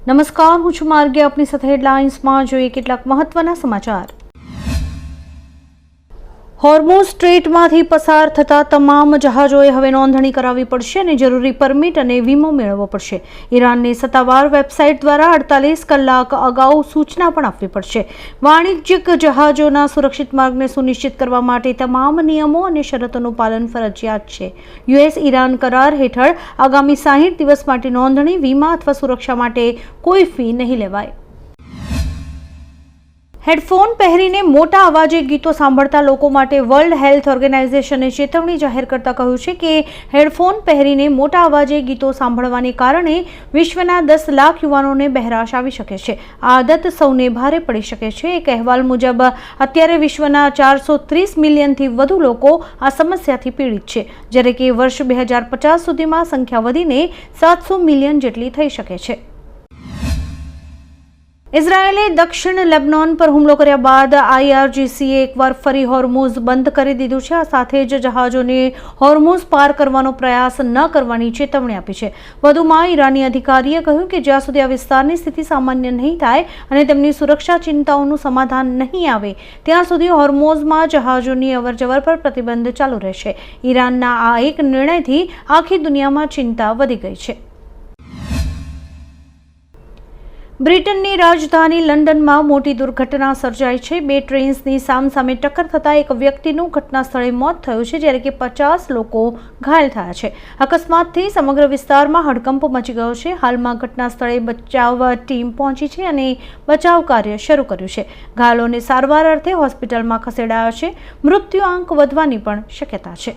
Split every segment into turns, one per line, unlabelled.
નમસ્કાર, હું છું માર્ગી. આપની સાથે હેડલાઇન્સમાં જોઈએ કેટલાક મહત્વના સમાચાર. હોર્મુઝ સ્ટ્રેટમાંથી પસાર થતા તમામ જહાજોએ હવે નોંધણી કરાવવી પડશે અને જરૂરી પરમિટ અને વીમો મેળવવો પડશે. ઈરાનની સત્તાવાર વેબસાઇટ દ્વારા 48 કલાક અગાઉ સૂચના પણ આપવી પડશે. વાણિજ્યિક જહાજોના સુરક્ષિત માર્ગને સુનિશ્ચિત કરવા માટે તમામ નિયમો અને શરતોનું પાલન ફરજિયાત છે. યુએસ ઈરાન કરાર હેઠળ આગામી 60 દિવસ માટે નોંધણી, વીમા અથવા સુરક્ષા માટે કોઈ ફી નહીં લેવાય. હેડફોન પહેરીને મોટા અવાજે ગીતો સાંભળતા લોકો માટે વર્લ્ડ હેલ્થ ઓર્ગેનાઇઝેશને ચેતવણી જાહેર કરતા કહ્યું છે કે હેડફોન પહેરીને મોટા અવાજે ગીતો સાંભળવાને કારણે વિશ્વના 10 લાખ યુવાનોને બહેરાશ આવી શકે છે. આ આદત સૌને ભારે પડી શકે છે. એક અહેવાલ મુજબ અત્યારે વિશ્વના 430 મિલિયનથી વધુ લોકો આ સમસ્યાથી પીડિત છે, જ્યારે કે વર્ષ 2050 સુધીમાં સંખ્યા વધીને 700 મિલિયન જેટલી થઈ શકે છે. ઇઝરાયેલે દક્ષિણ લેબનોન પર હુમલો કર્યા બાદ IRGCએ એકવાર ફરી હોર્મુઝ બંધ કરી દીધું છે. આ સાથે જ જહાજોને હોર્મુઝ પાર કરવાનો પ્રયાસ ન કરવાની ચેતવણી આપી છે. વધુમાં ઈરાની અધિકારીએ કહ્યું કે જ્યાં સુધી આ વિસ્તારની સ્થિતિ સામાન્ય નહીં થાય અને તેમની સુરક્ષા ચિંતાઓનું સમાધાન નહીં આવે ત્યાં સુધી હોર્મુઝમાં જહાજોની અવરજવર પર પ્રતિબંધ ચાલુ રહેશે. ઈરાનના આ એક નિર્ણયથી આખી દુનિયામાં ચિંતા વધી ગઈ છે. બ્રિટનની રાજધાની લંડનમાં મોટી દુર્ઘટના સર્જાઈ છે. 2 ટ્રેન્સની સામસામે ટક્કર થતાં એક વ્યક્તિનું ઘટના સ્થળે મોત થયું છે, જ્યારે કે 50 લોકો ઘાયલ થયા છે. અકસ્માતથી સમગ્ર વિસ્તારમાં હડકંપ મચી ગયો છે. હાલમાં ઘટના સ્થળે બચાવ ટીમ પહોંચી છે અને બચાવ કાર્ય શરૂ કર્યું છે. ઘાયલોને સારવાર અર્થે હોસ્પિટલમાં ખસેડાયા છે. મૃત્યુઆંક વધવાની પણ શક્યતા છે.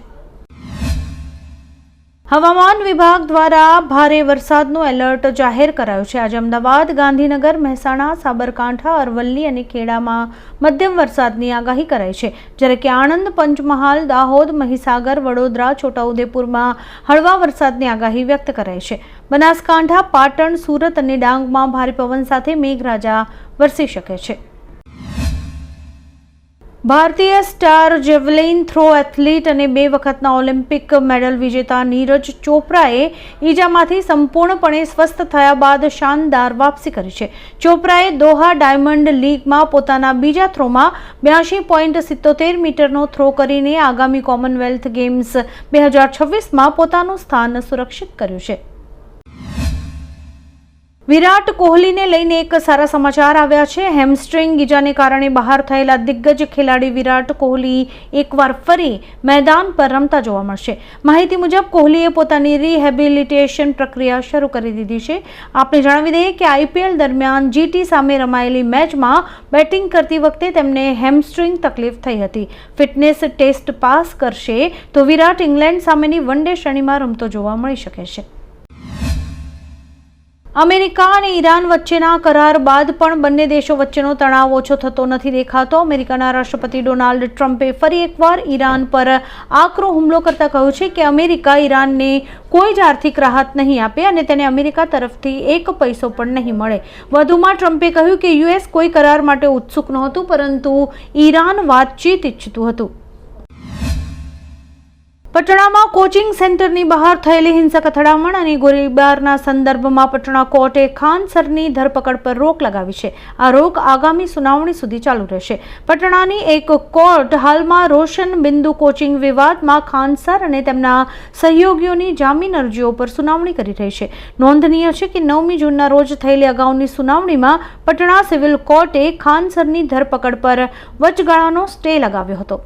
હવામાન વિભાગ દ્વારા ભારે વરસાદનું એલર્ટ જાહેર કરાયું છે. આજે અમદાવાદ, ગાંધીનગર, મહેસાણા, સાબરકાંઠા, અરવલ્લી અને ખેડામાં મધ્યમ વરસાદની આગાહી કરાઈ છે, જ્યારે કે આણંદ, પંચમહાલ, દાહોદ, મહીસાગર, વડોદરા, છોટાઉદેપુરમાં હળવા વરસાદની આગાહી વ્યક્ત કરાઈ છે. બનાસકાંઠા, પાટણ, સુરત અને ડાંગમાં ભારે પવન સાથે મેઘરાજા વરસી શકે છે. ભારતીય સ્ટાર જેવલિન થ્રો એથ્લીટ અને 2 વખતના ઓલિમ્પિક મેડલ વિજેતા નીરજ ચોપરાએ ઈજામાંથી સંપૂર્ણપણે સ્વસ્થ થયા બાદ શાનદાર વાપસી કરી છે. ચોપરાએ દોહા ડાયમંડ લીગમાં પોતાના બીજા થ્રોમાં 82.77 મીટરનો થ્રો કરીને આગામી કોમનવેલ્થ ગેમ્સ 2026માં પોતાનું સ્થાન સુરક્ષિત કર્યું છે. વિરાટ કોહલીને લઈને એક સારા સમાચાર આવ્યા છે. હેમસ્ટ્રિંગ ઇજાને કારણે બહાર થયેલા દિગ્ગજ ખેલાડી વિરાટ કોહલી એકવાર ફરી મેદાન પર રમતા જોવા મળશે. માહિતી મુજબ કોહલીએ પોતાની રિહેબિલિટેશન પ્રક્રિયા શરૂ કરી દીધી છે. આપને જણાવી દઈએ કે IPL દરમિયાન GT સામે રમાયેલી મેચમાં બેટિંગ કરતી વખતે તેમને હેમસ્ટ્રિંગ તકલીફ થઈ હતી. ફિટનેસ ટેસ્ટ પાસ કરશે તો વિરાટ ઇંગ્લેન્ડ સામેની વનડે શ્રેણીમાં રમતો જોવા મળી શકે છે. અમેરિકા અને ઈરાન વચ્ચેના કરાર બાદ પણ બંને દેશો વચ્ચેનો તણાવ ઓછો થતો નથી દેખાતો. અમેરિકાના રાષ્ટ્રપતિ ડોનાલ્ડ ટ્રમ્પે ફરી એકવાર ઈરાન પર આકરો હુમલો કરતા કહ્યું છે કે અમેરિકા ઈરાનને કોઈ જ આર્થિક રાહત નહીં આપે અને તેને અમેરિકા તરફથી 1 પૈસો પણ નહીં મળે. વધુમાં ટ્રમ્પે કહ્યું કે US કોઈ કરાર માટે ઉત્સુક નહોતું, પરંતુ ઈરાન વાતચીત ઈચ્છતું હતું. પટણામાં કોચિંગ સેન્ટરની બહાર થયેલી હિંસક અથડામણ અને ગોળીબારના સંદર્ભમાં પટણા કોર્ટે ખાન સરની ધરપકડ પર રોક લગાવી છે. આ રોક આગામી સુનાવણી સુધી ચાલુ રહેશે. પટણાની એક કોર્ટ હાલમાં રોશન બિંદુ કોચિંગ વિવાદમાં ખાન સર અને તેમના સહયોગીઓની જામીન અરજીઓ પર સુનાવણી કરી રહી છે. નોંધનીય છે કે 9મી જૂનના રોજ થયેલી અગાઉની સુનાવણીમાં પટણા સિવિલ કોર્ટે ખાન સરની ધરપકડ પર વચગાળાનો સ્ટે લગાવ્યો હતો.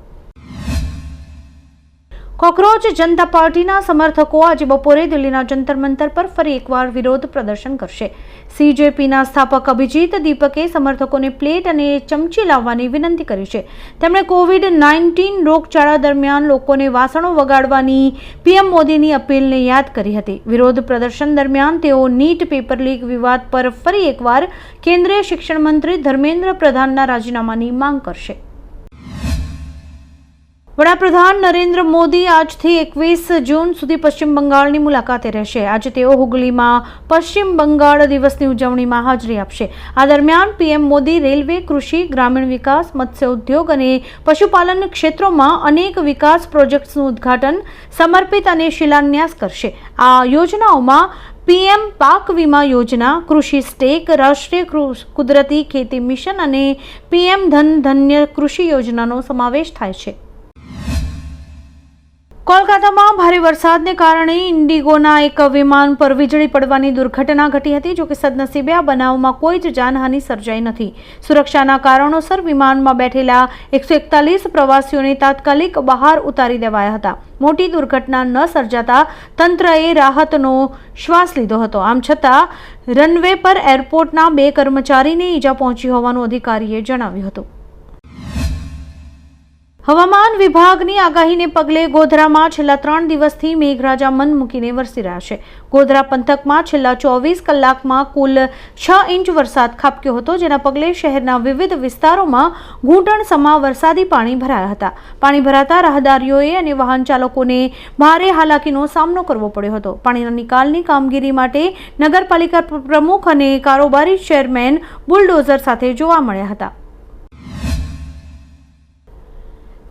કોકરોચ જનતા પાર્ટીના સમર્થકો આજે બપોરે દિલ્હીના જંતર મંતર પર ફરી એકવાર વિરોધ પ્રદર્શન કરશે. CJPના સ્થાપક અભિજીત દીપકે સમર્થકોને પ્લેટ અને ચમચી લાવવાની વિનંતી કરી છે. તેમણે COVID-19 રોગચાળા દરમિયાન લોકોને વાસણો વગાડવાની PM મોદીની અપીલને યાદ કરી હતી. વિરોધ પ્રદર્શન દરમિયાન તેઓ નીટ પેપર લીક વિવાદ પર ફરી એકવાર કેન્દ્રીય શિક્ષણ મંત્રી ધર્મેન્દ્ર પ્રધાનના રાજીનામાની માંગ કરશે. વડાપ્રધાન નરેન્દ્ર મોદી આજથી 21 જૂન સુધી પશ્ચિમ બંગાળની મુલાકાતે રહેશે. આજે તેઓ હુગલીમાં પશ્ચિમ બંગાળ દિવસની ઉજવણીમાં હાજરી આપશે. આ દરમિયાન PM મોદી રેલવે, કૃષિ, ગ્રામીણ વિકાસ, મત્સ્ય ઉદ્યોગ અને પશુપાલન ક્ષેત્રોમાં અનેક વિકાસ પ્રોજેક્ટ્સનું ઉદ્ઘાટન, સમર્પિત અને શિલાન્યાસ કરશે. આ યોજનાઓમાં પીએમ પાક વીમા યોજના, કૃષિ સ્ટેક, રાષ્ટ્રીય કુદરતી ખેતી મિશન અને પીએમ ધન્ય કૃષિ યોજનાનો સમાવેશ થાય છે. કોલકાતામાં ભારે વરસાદને કારણે ઇન્ડિગોના એક વિમાન પર વીજળી પડવાની દુર્ઘટના ઘટી હતી. જોકે સદનસીબે આ બનાવમાં કોઈ જ જાનહાનિ સર્જાઈ નથી. સુરક્ષાના કારણોસર વિમાનમાં બેઠેલા 141 પ્રવાસીઓને તાત્કાલિક બહાર ઉતારી દેવાયા હતા. મોટી દુર્ઘટના ન સર્જાતા તંત્રએ રાહતનો શ્વાસ લીધો હતો. આમ છતાં રનવે પર એરપોર્ટના 2 કર્મચારીને ઈજા પહોંચી હોવાનું અધિકારીએ જણાવ્યું હતું. હવામાન વિભાગની આગાહીને પગલે ગોધરામાં છેલ્લા 3 દિવસથી મેઘરાજા મન મૂકીને વરસી રહ્યા છે. ગોધરા પંથકમાં છેલ્લા 24 કલાકમાં કુલ 6 ઇંચ વરસાદ ખાબક્યો હતો, જેના પગલે શહેરના વિવિધ વિસ્તારોમાં ઘૂંટણસમા વરસાદી પાણી ભરાયા હતા. પાણી ભરાતા રાહદારીઓએ અને વાહન ચાલકોને ભારે હાલાકીનો સામનો કરવો પડ્યો હતો. પાણીના નિકાલની કામગીરી માટે નગરપાલિકા પ્રમુખ અને કારોબારી ચેરમેન બુલડોઝર સાથે જોવા મળ્યા હતા.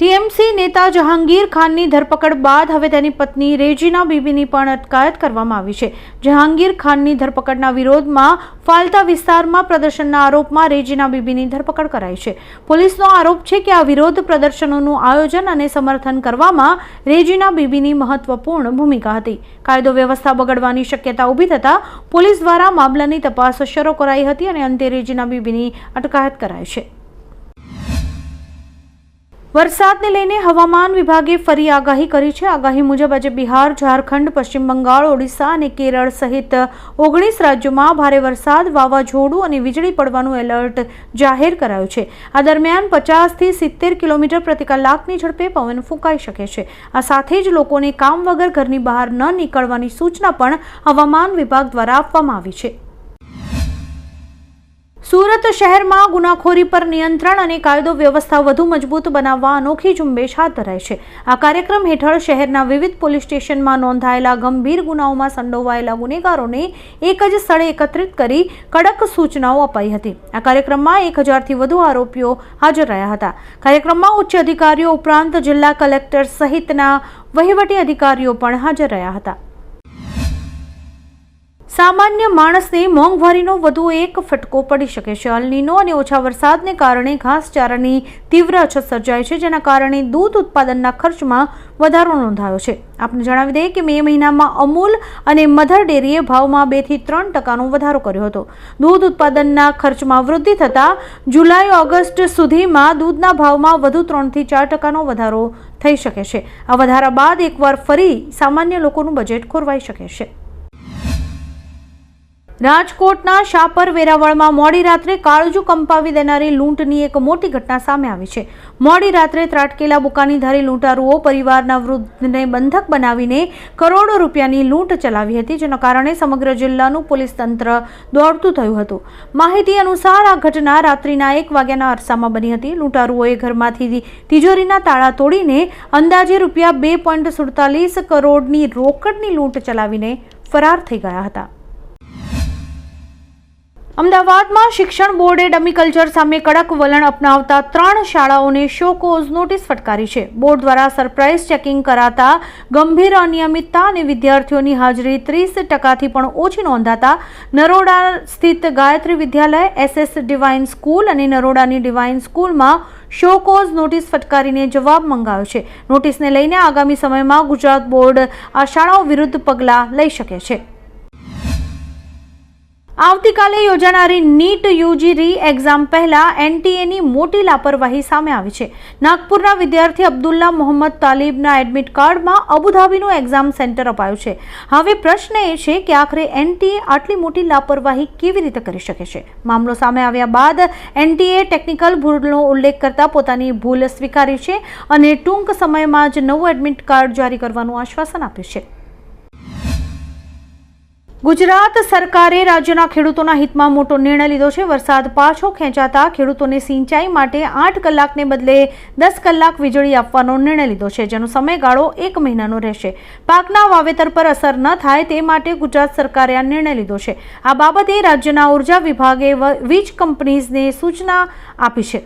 ટીએમસી નેતા જહાંગીર ખાનની ધરપકડ બાદ હવે તેની પત્ની રેજીના બીબીની પણ અટકાયત કરવામાં આવી છે. જહાંગીર ખાનની ધરપકડના વિરોધમાં ફાલતા વિસ્તારમાં પ્રદર્શનના આરોપમાં રેજીના બીબીની ધરપકડ કરાઈ છે. પોલીસનો આરોપ છે કે આ વિરોધ પ્રદર્શનોનું આયોજન અને સમર્થન કરવામાં રેજીના બીબીની મહત્વપૂર્ણ ભૂમિકા હતી. કાયદો વ્યવસ્થા બગડવાની શક્યતા ઊભી થતાં પોલીસ દ્વારા મામલાની તપાસ શરૂ કરાઈ હતી અને અંતે રેજીના બીબીની અટકાયત કરાઈ છે. વરસાદને લઈને હવામાન વિભાગે ફરી આગાહી કરી છે. આગાહી મુજબ આજે બિહાર, ઝારખંડ, પશ્ચિમ બંગાળ, ઓડિશા અને કેરળ સહિત 19 રાજ્યોમાં ભારે વરસાદ, વાવાઝોડું અને વીજળી પડવાનું એલર્ટ જાહેર કરાયું છે. આ દરમિયાન 50 થી 70 કિલોમીટર પ્રતિ કલાકની ઝડપે પવન ફૂંકાઈ શકે છે. આ સાથે જ લોકોને કામ વગર ઘરની બહાર ન નીકળવાની સૂચના પણ હવામાન વિભાગ દ્વારા આપવામાં આવી છે. સુરત શહેરમાં ગુનાખોરી પર નિયંત્રણ અને કાયદો વ્યવસ્થા વધુ મજબૂત બનાવવા અનોખી ઝુંબેશ હાથ ધરાઈ છે. આ કાર્યક્રમ હેઠળ શહેરના વિવિધ પોલીસ સ્ટેશનમાં નોંધાયેલા ગંભીર ગુનાઓમાં સંડોવાયેલા ગુનેગારોને એક જ સ્થળે એકત્રિત કરી કડક સૂચનાઓ અપાઈ હતી. આ કાર્યક્રમમાં 1000થી વધુ આરોપીઓ હાજર રહ્યા હતા. કાર્યક્રમમાં ઉચ્ચ અધિકારીઓ ઉપરાંત જિલ્લા કલેક્ટર સહિતના વહીવટી અધિકારીઓ પણ હાજર રહ્યા હતા. સામાન્ય માણસને મોંઘવારીનો વધુ એક ફટકો પડી શકે છે. અલ નીનો અને ઓછા વરસાદને કારણે ઘાસચારાની તીવ્ર અછત સર્જાઈ છે, જેના કારણે દૂધ ઉત્પાદનના ખર્ચમાં વધારો નોંધાયો છે. આપને જણાવી દઈએ કે મે મહિનામાં અમૂલ અને મધર ડેરીએ ભાવમાં 2 થી 3% વધારો કર્યો હતો. દૂધ ઉત્પાદનના ખર્ચમાં વૃદ્ધિ થતાં જુલાઈ-ઓગસ્ટ સુધીમાં દૂધના ભાવમાં વધુ 3 થી 4% વધારો થઈ શકે છે. આ વધારા બાદ એકવાર ફરી સામાન્ય લોકોનું બજેટ ખોરવાઈ શકે છે. રાજકોટના શાપર વેરાવળમાં મોડી રાત્રે કાળજુ કંપાવી દેનારી લૂંટની એક મોટી ઘટના સામે આવી છે. મોડી રાત્રે ત્રાટકેલા બુકાનીધારી લૂંટારુઓ પરિવારના વૃદ્ધને બંધક બનાવીને કરોડો રૂપિયાની લૂંટ ચલાવી હતી, જેના કારણે સમગ્ર જિલ્લાનું પોલીસ તંત્ર દોડતું થયું હતું. માહિતી અનુસાર આ ઘટના રાત્રિના 1 વાગ્યાના અરસામાં બની હતી. લૂંટારુઓએ ઘરમાંથી તિજોરીના તાળા તોડીને અંદાજે રૂપિયા 2.47 કરોડની રોકડની લૂંટ ચલાવીને ફરાર થઈ ગયા હતા. અમદાવાદમાં શિક્ષણ બોર્ડે ડમી કલ્ચર સામે કડક વલણ અપનાવતા 3 શાળાઓને શો કોઝ નોટિસ ફટકારી છે. બોર્ડ દ્વારા સરપ્રાઇઝ ચેકિંગ કરાતા ગંભીર અનિયમિતતા અને વિદ્યાર્થીઓની હાજરી 30%થી પણ ઓછી નોંધાતા નરોડા સ્થિત ગાયત્રી વિદ્યાલય, SS ડિવાઇન સ્કૂલ અને નરોડાની ડિવાઇન સ્કૂલમાં શો કોઝ નોટિસ ફટકારીને જવાબ મંગાવ્યો છે. નોટિસને લઈને આગામી સમયમાં ગુજરાત બોર્ડ આ શાળાઓ વિરુદ્ધ પગલાં લઈ શકે છે. આવતીકાલે યોજાનારી નીટ યુજી રી એક્ઝામ પહેલા એનટીએની મોટી લાપરવાહી સામે આવી છે. નાગપુરના વિદ્યાર્થી અબ્દુલ્લા મોહમ્મદ તાલિબના એડમિટ કાર્ડમાં અબુધાબીનું એક્ઝામ સેન્ટર અપાયું છે. હવે પ્રશ્ન એ છે કે આખરે એનટીએ આટલી મોટી લાપરવાહી કેવી રીતે કરી શકે છે? મામલો સામે આવ્યા બાદ એનટીએ ટેકનિકલ ભૂલનો ઉલ્લેખ કરતા પોતાની ભૂલ સ્વીકારી છે અને ટૂંક સમયમાં જ નવું એડમિટ કાર્ડ જારી કરવાનું આશ્વાસન આપ્યું છે. ગુજરાત સરકારે રાજ્યના ખેડૂતોના હિતમાં મોટો નિર્ણય લીધો છે. વરસાદ પાછો ખેંચાતા ખેડૂતોને સિંચાઈ માટે 8 કલાકને બદલે 10 કલાક વીજળી આપવાનો નિર્ણય લીધો છે, જેનો સમયગાળો 1 મહિનાનો રહેશે. પાકના વાવેતર પર અસર ન થાય તે માટે ગુજરાત સરકારે આ નિર્ણય લીધો છે. આ બાબતે રાજ્યના ઉર્જા વિભાગે વીજ કંપનીઝને સૂચના આપી છે.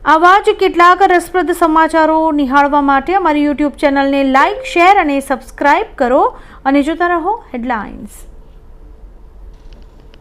આવા જ કેટલાક રસપ્રદ સમાચારો નિહાળવા માટે અમારી યુટ્યુબ ચેનલને લાઇક, શેર અને સબસ્ક્રાઇબ કરો અને જોતા રહો હેડલાઇન્સ.